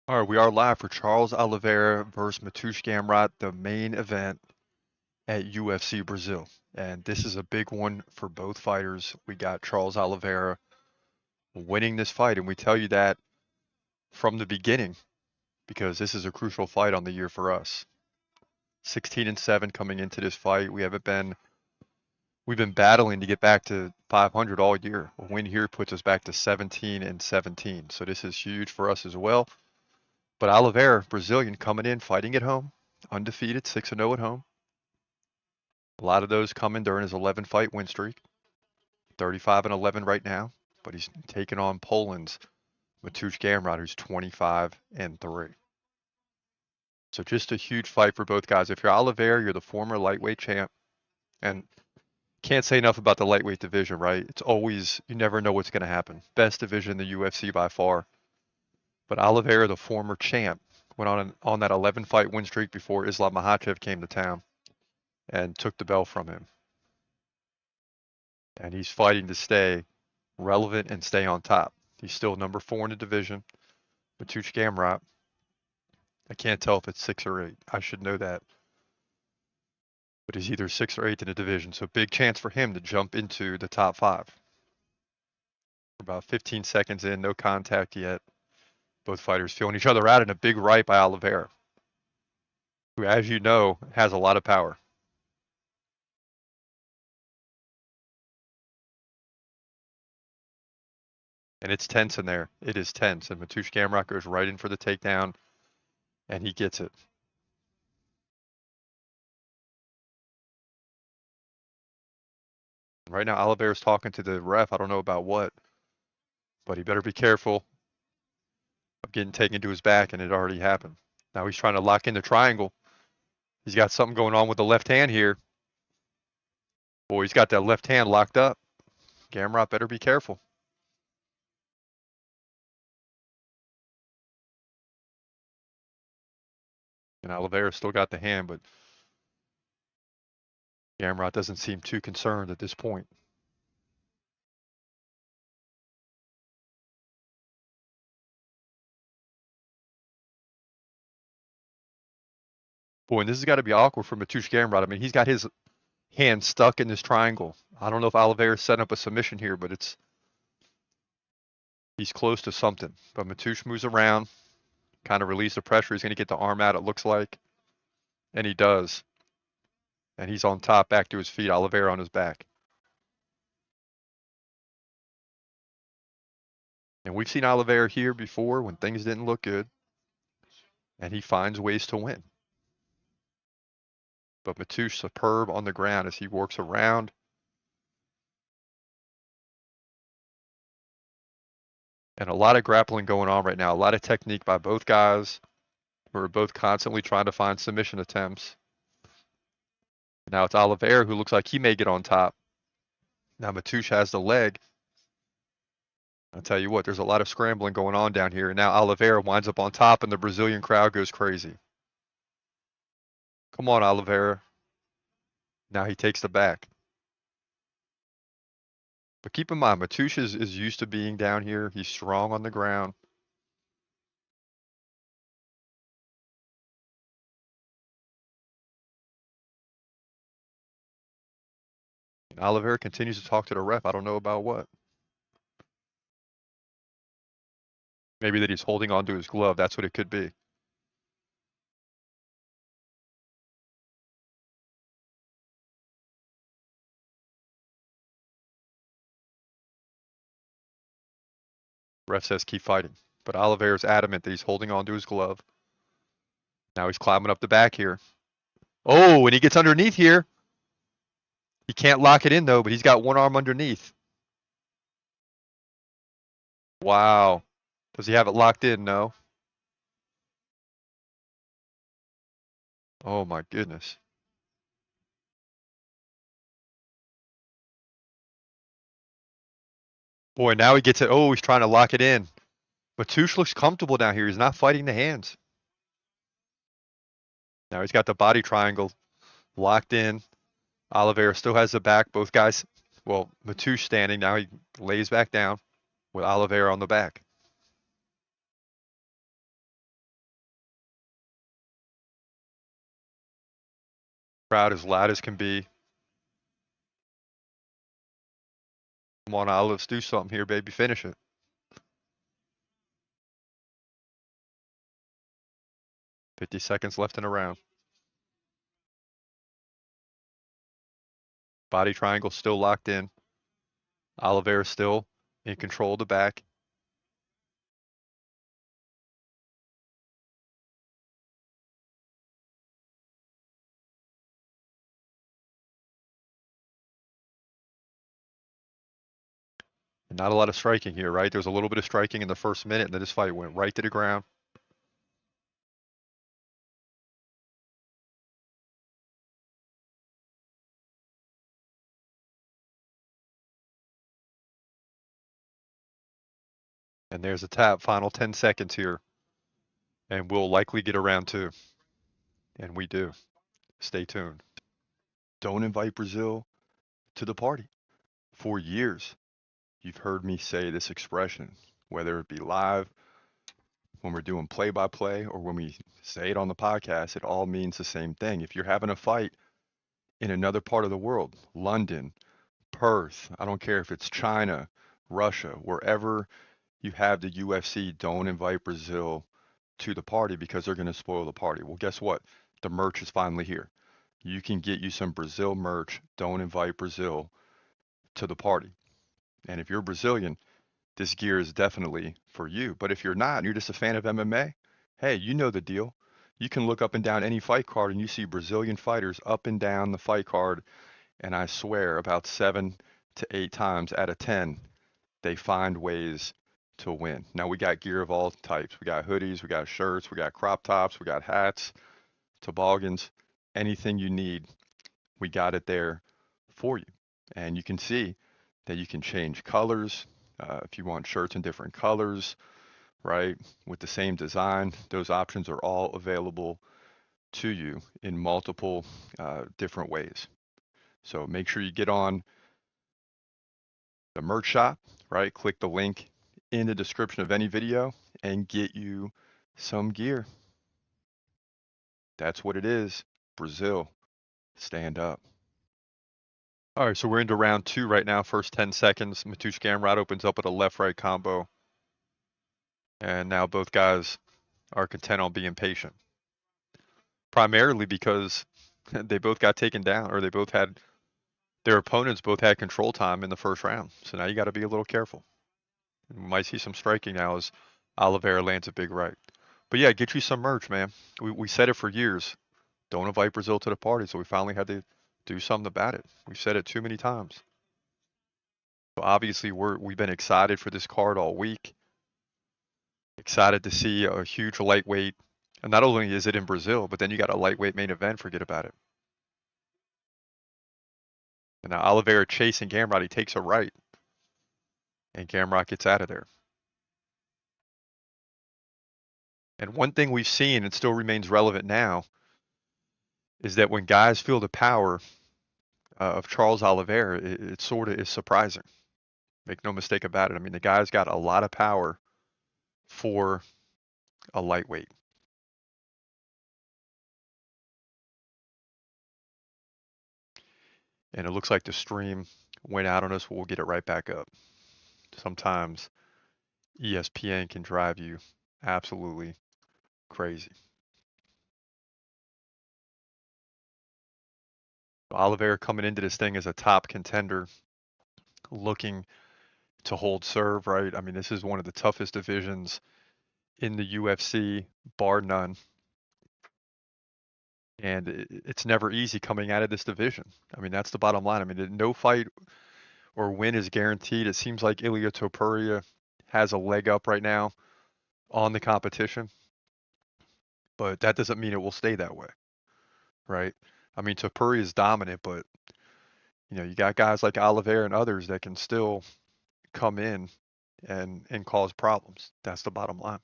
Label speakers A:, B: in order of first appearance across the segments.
A: All right, we are live for Charles Oliveira versus Mateusz Gamrot, the main event at UFC Brazil. And this is a big one for both fighters. We got Charles Oliveira winning this fight, and we tell you that from the beginning because this is a crucial fight on the year for us. 16-7 coming into this fight. We've been battling to get back to 500 all year. A win here puts us back to 17-17. So this is huge for us as well. But Oliveira, Brazilian, coming in, fighting at home, undefeated, 6-0 at home. A lot of those coming during his 11-fight win streak, 35-11 right now. But he's taking on Poland's Mateusz Gamrot, who's 25-3. So just a huge fight for both guys. If you're Oliveira, you're the former lightweight champ, and can't say enough about the lightweight division, right? It's always, you never know what's going to happen. Best division in the UFC by far. But Oliveira, the former champ, went on that 11-fight win streak before Islam Makhachev came to town and took the belt from him. And he's fighting to stay relevant and stay on top. He's still number 4 in the division. Mateusz Gamrot, I can't tell if it's 6 or 8. I should know that. But he's either 6 or 8 in the division. So big chance for him to jump into the top 5. We're about 15 seconds in, no contact yet. Both fighters feeling each other out, and a big right by Oliveira, who, as you know, has a lot of power. And it's tense in there. It is tense. And Mateusz Gamrot goes right in for the takedown, and he gets it. Right now, Oliveira's talking to the ref. I don't know about what, but he better be careful of getting taken to his back, and it already happened. Now he's trying to lock in the triangle. He's got something going on with the left hand here. Boy, he's got that left hand locked up. Gamrot better be careful. And Oliveira still got the hand, but Gamrot doesn't seem too concerned at this point. Boy, and this has got to be awkward for Mateusz Gamrot. I mean, he's got his hand stuck in this triangle. I don't know if Oliveira's setting up a submission here, but he's close to something. But Mateusz moves around, kind of release the pressure. He's going to get the arm out, it looks like. And he does. And he's on top, back to his feet. Oliveira on his back. And we've seen Oliveira here before when things didn't look good. And he finds ways to win. But Mateusz superb on the ground as he works around. And a lot of grappling going on right now. A lot of technique by both guys, who are both constantly trying to find submission attempts. Now it's Oliveira who looks like he may get on top. Now Mateusz has the leg. I'll tell you what, there's a lot of scrambling going on down here. And now Oliveira winds up on top, and the Brazilian crowd goes crazy. Come on, Oliveira. Now he takes the back. But keep in mind, Mateusz is used to being down here. He's strong on the ground. And Oliveira continues to talk to the ref. I don't know about what. Maybe that he's holding onto his glove. That's what it could be. Ref says keep fighting. But Oliveira's adamant that he's holding onto his glove. Now he's climbing up the back here. Oh, and he gets underneath here. He can't lock it in though, but he's got one arm underneath. Wow. Does he have it locked in? No. Oh my goodness. Boy, now he gets it. Oh, he's trying to lock it in. Mateusz looks comfortable down here. He's not fighting the hands. Now he's got the body triangle locked in. Oliveira still has the back. Both guys, well, Mateusz standing. Now he lays back down with Oliveira on the back. Crowd as loud as can be. Come on, Olives, do something here, baby. Finish it. $50 left in a round. Body triangle still locked in. Oliveira still in control of the back. And not a lot of striking here, right? There was a little bit of striking in the first minute, and then this fight went right to the ground. And there's a tap. Final 10 seconds here. And we'll likely get a round two. And we do. Stay tuned. Don't invite Brazil to the party. For years, you've heard me say this expression, whether it be live, when we're doing play by play, or when we say it on the podcast, it all means the same thing. If you're having a fight in another part of the world, London, Perth, I don't care if it's China, Russia, wherever you have the UFC, don't invite Brazil to the party because they're going to spoil the party. Well, guess what? The merch is finally here. You can get you some Brazil merch. Don't invite Brazil to the party. And if you're Brazilian, this gear is definitely for you. But if you're not, and you're just a fan of MMA, hey, you know the deal. You can look up and down any fight card and you see Brazilian fighters up and down the fight card. And I swear about 7 to 8 times out of 10, they find ways to win. Now we got gear of all types. We got hoodies, we got shirts, we got crop tops, we got hats, toboggans, anything you need, we got it there for you. And you can see that you can change colors. If you want shirts in different colors, right, with the same design, those options are all available to you in multiple different ways. So make sure you get on the merch shop, right? Click the link in the description of any video and get you some gear. That's what it is. Brazil, stand up. All right, so we're into round two right now. First 10 seconds. Mateusz Gamrot opens up with a left-right combo. And now both guys are content on being patient. Primarily because they both got taken down, or their opponents both had control time in the first round. So now you got to be a little careful. We might see some striking now as Oliveira lands a big right. But yeah, get you some merch, man. We said it for years. Don't invite Brazil to the party, so we finally had to do something about it. We've said it too many times. So obviously we've been excited for this card all week. Excited to see a huge lightweight. And not only is it in Brazil, but then you got a lightweight main event, forget about it. And now Oliveira chasing Gamrot, he takes a right. And Gamrot gets out of there. And one thing we've seen, and still remains relevant now, is that when guys feel the power of Charles Oliveira, it sort of is surprising. Make no mistake about it. I mean, the guy's got a lot of power for a lightweight. And it looks like the stream went out on us, but we'll get it right back up. Sometimes ESPN can drive you absolutely crazy. Oliveira coming into this thing as a top contender, looking to hold serve, right? I mean, this is one of the toughest divisions in the UFC, bar none. And it's never easy coming out of this division. I mean, that's the bottom line. I mean, no fight or win is guaranteed. It seems like Ilia Topuria has a leg up right now on the competition, but that doesn't mean it will stay that way, right? I mean, Topuria is dominant, but you got guys like Oliveira and others that can still come in and cause problems. That's the bottom line.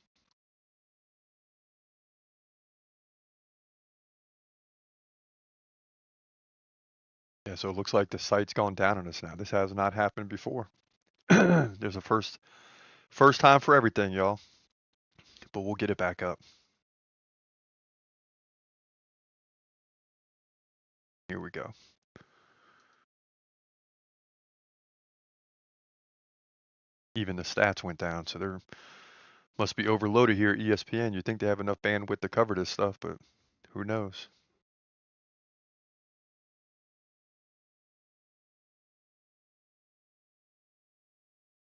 A: Yeah, so it looks like the site's gone down on us now. This has not happened before. There's a first time for everything, y'all. But we'll get it back up. Here we go. Even the stats went down, so they're must be overloaded here at ESPN. You'd think they have enough bandwidth to cover this stuff, but who knows?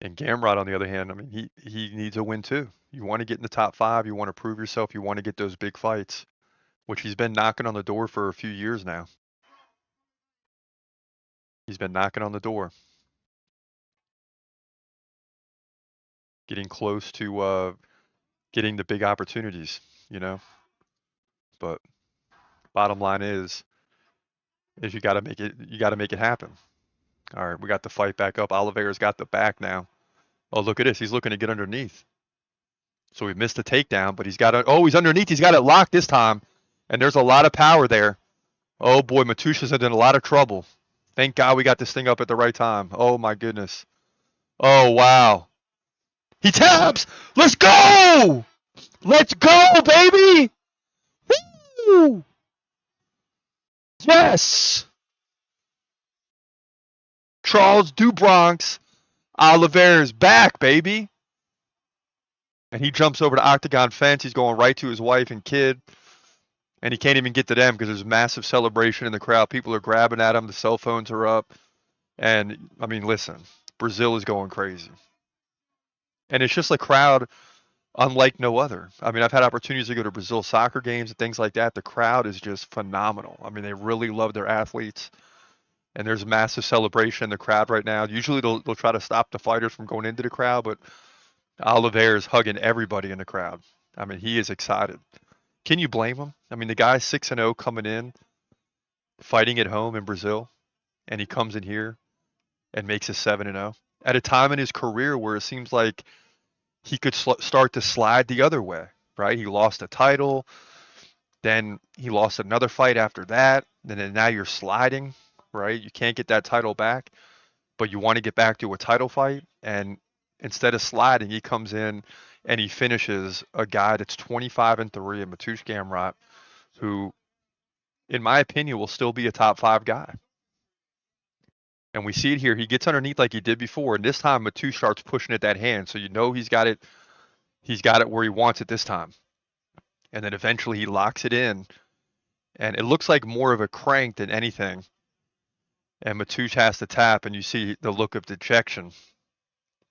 A: And Gamrot, on the other hand, I mean, he needs a win too. You want to get in the top 5. You want to prove yourself. You want to get those big fights, which he's been knocking on the door for a few years now. He's been knocking on the door, getting close to getting the big opportunities, you know. But bottom line is you got to make it. You got to make it happen. All right, we got the fight back up. Oliveira's got the back now. Oh, look at this. He's looking to get underneath. So he missed the takedown, but he's got it. Oh, he's underneath. He's got it locked this time. And there's a lot of power there. Oh, boy, Mateusz is in a lot of trouble. Thank God we got this thing up at the right time. Oh, my goodness. Oh, wow. He taps. Let's go. Let's go, baby. Woo! Yes. Charles Bronx Oliveira's back, baby. And he jumps over the octagon fence. He's going right to his wife and kid. And he can't even get to them because there's massive celebration in the crowd. People are grabbing at him. The cell phones are up. And, I mean, listen, Brazil is going crazy. And it's just a crowd unlike no other. I mean, I've had opportunities to go to Brazil soccer games and things like that. The crowd is just phenomenal. I mean, they really love their athletes. And there's massive celebration in the crowd right now. Usually they'll try to stop the fighters from going into the crowd, but Oliveira is hugging everybody in the crowd. I mean, he is excited. Can you blame him? I mean, the guy's 6-0 coming in, fighting at home in Brazil, and he comes in here and makes a 7-0 at a time in his career where it seems like he could start to slide the other way, right? He lost a title, then he lost another fight after that, and then now you're sliding, right? You can't get that title back, but you want to get back to a title fight, and instead of sliding, he comes in and he finishes a guy that's 25-3, and Mateusz Gamrot, who, in my opinion, will still be a top 5 guy. And we see it here. He gets underneath like he did before, and this time Mateusz starts pushing at that hand, so you know he's got it. He's got it where he wants it this time. And then eventually he locks it in, and it looks like more of a crank than anything. And Mateusz has to tap, and you see the look of dejection,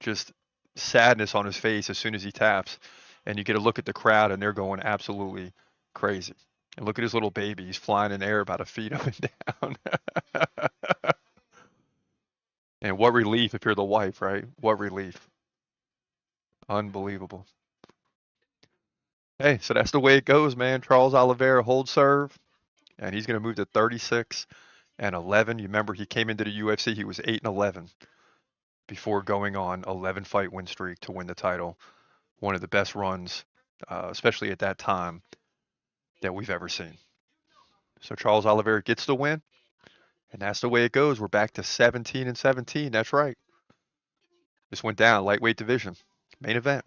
A: just sadness on his face as soon as he taps. And you get a look at the crowd, and they're going absolutely crazy. And look at his little baby. He's flying in the air about a feet up and down. And what relief if you're the wife, right? What relief. Unbelievable. Hey, so that's the way it goes, man. Charles Oliveira holds serve, and he's going to move to 36-11. You remember he came into the UFC, he was 8-11 before going on 11-fight win streak to win the title. One of the best runs, especially at that time, that we've ever seen. So Charles Oliveira gets the win, and that's the way it goes. We're back to 17-17. That's right. This went down, lightweight division, main event.